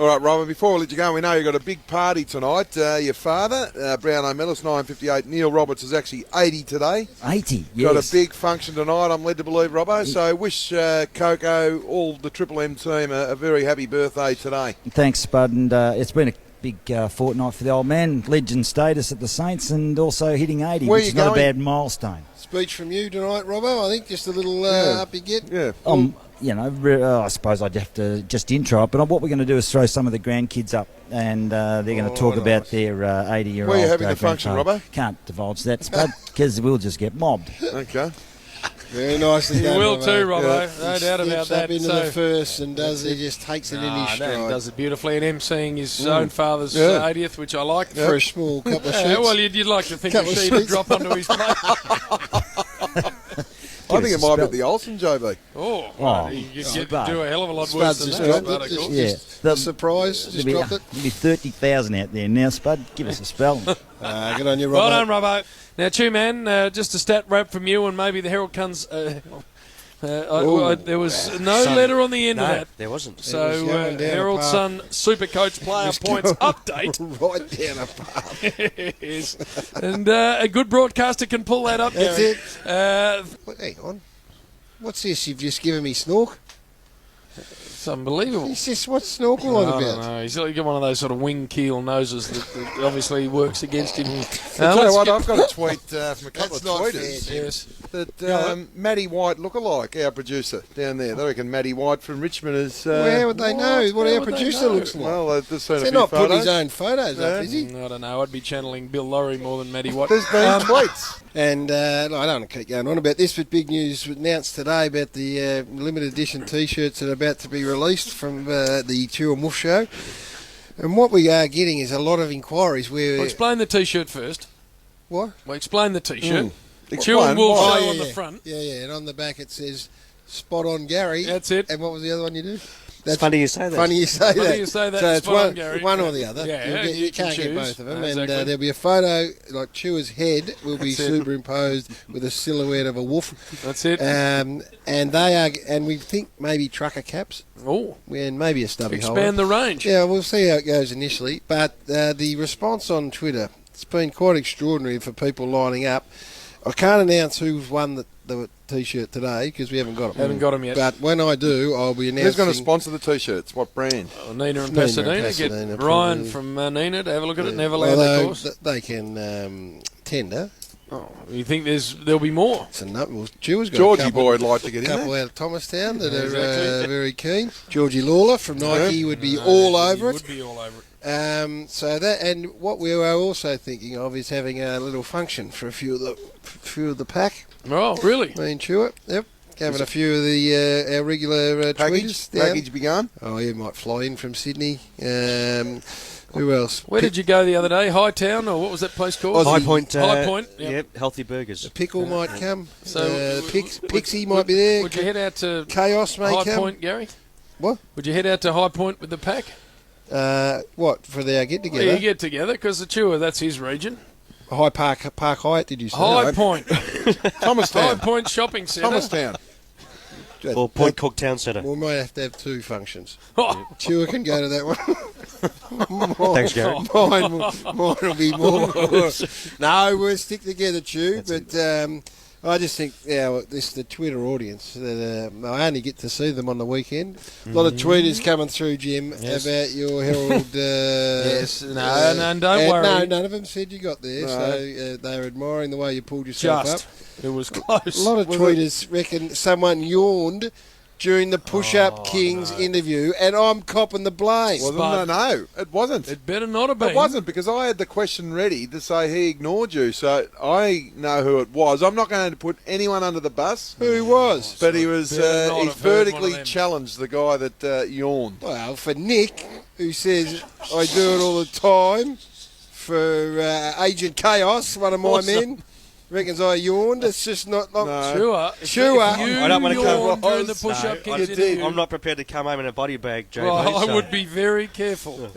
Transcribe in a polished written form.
All right, Robert, before we let you go, we know you've got a big party tonight. Your father, Brownlow medalist, 958. Neil Roberts is actually 80 today. 80, yes. Got a big function tonight, I'm led to believe, Robbo. So wish Coco, all the Triple M team, a very happy birthday today. Thanks, Spud. And it's been a big fortnight for the old man. Legend status at the Saints and also hitting 80, which is not a bad milestone. Speech from you tonight, Robbo, I think. Just a little up you get. Yeah. I suppose I'd have to just intro it, but what we're going to do is throw some of the grandkids up, and they're going to talk about their 80-year-old. Where are you having the function, Robbo? Can't divulge that, Spud, because we'll just get mobbed. Okay. Very nicely done. You will too, Robbo. Yeah. No doubt about that. Up into the first and he just takes it in his stride. Does it beautifully, and emceeing his own father's 80th, which I like. For a small couple of sheets. Well, you'd like to think a sheet would drop onto his plate. I think it might be the Olsen, JB. You do a hell of a lot worse than that. Yeah. The surprise, just dropped it. There'll be 30,000 out there now, Spud. Give us a spell. Good on you, Robbo. Well done, Robbo. Now, Man, just a stat wrap from you, and maybe the Herald Cuns. There was no letter on the end of that. There wasn't. So, Herald Sun Super Coach player points update. Right down a path. Yes. And a good broadcaster can pull that up. That's Garry. it. Hang on. What's this you've just given me, Snork? It's unbelievable. What's Snorkel on about? No, he's got one of those sort of wing keel noses that obviously works against him. I'll tell you what, I've got a tweet from a couple of tweeters. Fair, yes. That Matty White lookalike, our producer down there. They reckon Matty White from Richmond is... How would they know what our producer looks like? Well, they've just seen a few They're not photos. putting his own photos up, is he? I don't know. I'd be channeling Bill Lowry more than Matty White. There's been tweets. And I don't want to keep going on about this, but big news announced today about the limited edition T-shirts that are about to be released from the Chew and Wolf show. And what we are getting is a lot of inquiries where... Well, explain the T-shirt first. What? Well, explain the T-shirt. Chew and Wolf show on the front. Yeah, and on the back it says, Spot on Garry. That's it. And what was the other one you do? It's funny you say that. Funny you say Funny that. you say that. So it's Spot on, Garry. one or the other. Yeah, you can't choose. get both of them. Exactly. And there'll be a photo, like Chewer's head will be superimposed with a silhouette of a wolf. That's it. And they are, and we think maybe trucker caps. Oh. And maybe a stubby holder. Expand the range. Yeah, we'll see how it goes initially. But the response on Twitter, it's been quite extraordinary for people lining up. I can't announce who's won the T-shirt today because we haven't got them. Haven't got them yet. But when I do, I'll be announcing... Who's going to sponsor the T-shirts? What brand? Nina and Nina and Pasadena. Pasadena, Get Ryan probably. from Nina to have a look at it. Neverland, Although of course. they can tender. Oh, you think there'll be more? Chewer's got Georgie a couple, boy would like to get in couple there. out of Thomastown that are very keen. Georgie Lawler from Nike would be all over it. Would be all over it. So that, and what we are also thinking of is having a little function for a few of the pack. Oh, really? Me and Chewer, yep. Having a few of the our regular tweeters down. Package begun? Oh, you might fly in from Sydney. Who else? Where did you go the other day? Hightown, or what was that place called? High Point. High Point. Yep, healthy burgers. The Pickle might come. So Pixie might be there. Would you head out to Chaos may High come. Point, Garry? What? Would you head out to High Point with the pack? What, for their get-together? Well, you get together, because the Chewer, that's his region. Park Hyatt, did you say? High Point. Thomastown. High Point Shopping Centre. Thomastown. Or Point Cook Town Centre. We might have to have two functions. Oh. Chewer can go to that one. Thanks, Garry. Mine will be more. No, we'll stick together, Chew. But I just think the Twitter audience, that I only get to see them on the weekend. A lot of tweeters coming through, Jim, about your Herald. Yes, no, don't worry. No, none of them said you got there, so they're admiring the way you pulled yourself up. It was close. A lot of tweeters reckon someone yawned during the Push-Up Kings interview, and I'm copping the blame. No, it wasn't. It better not have been. It wasn't, because I had the question ready to say he ignored you, so I know who it was. I'm not going to put anyone under the bus. Who was? But he was. Better not He's have heard vertically one of them. challenged the guy that yawned. Well, for Nick, who says, I do it all the time, for Agent Chaos, one of my men, reckons I yawned. It's just not... Sure. Sure. I don't want to come during the Push-Up Kings I interview. I'm not prepared to come home in a body bag, JB. Well, I so- would be very careful.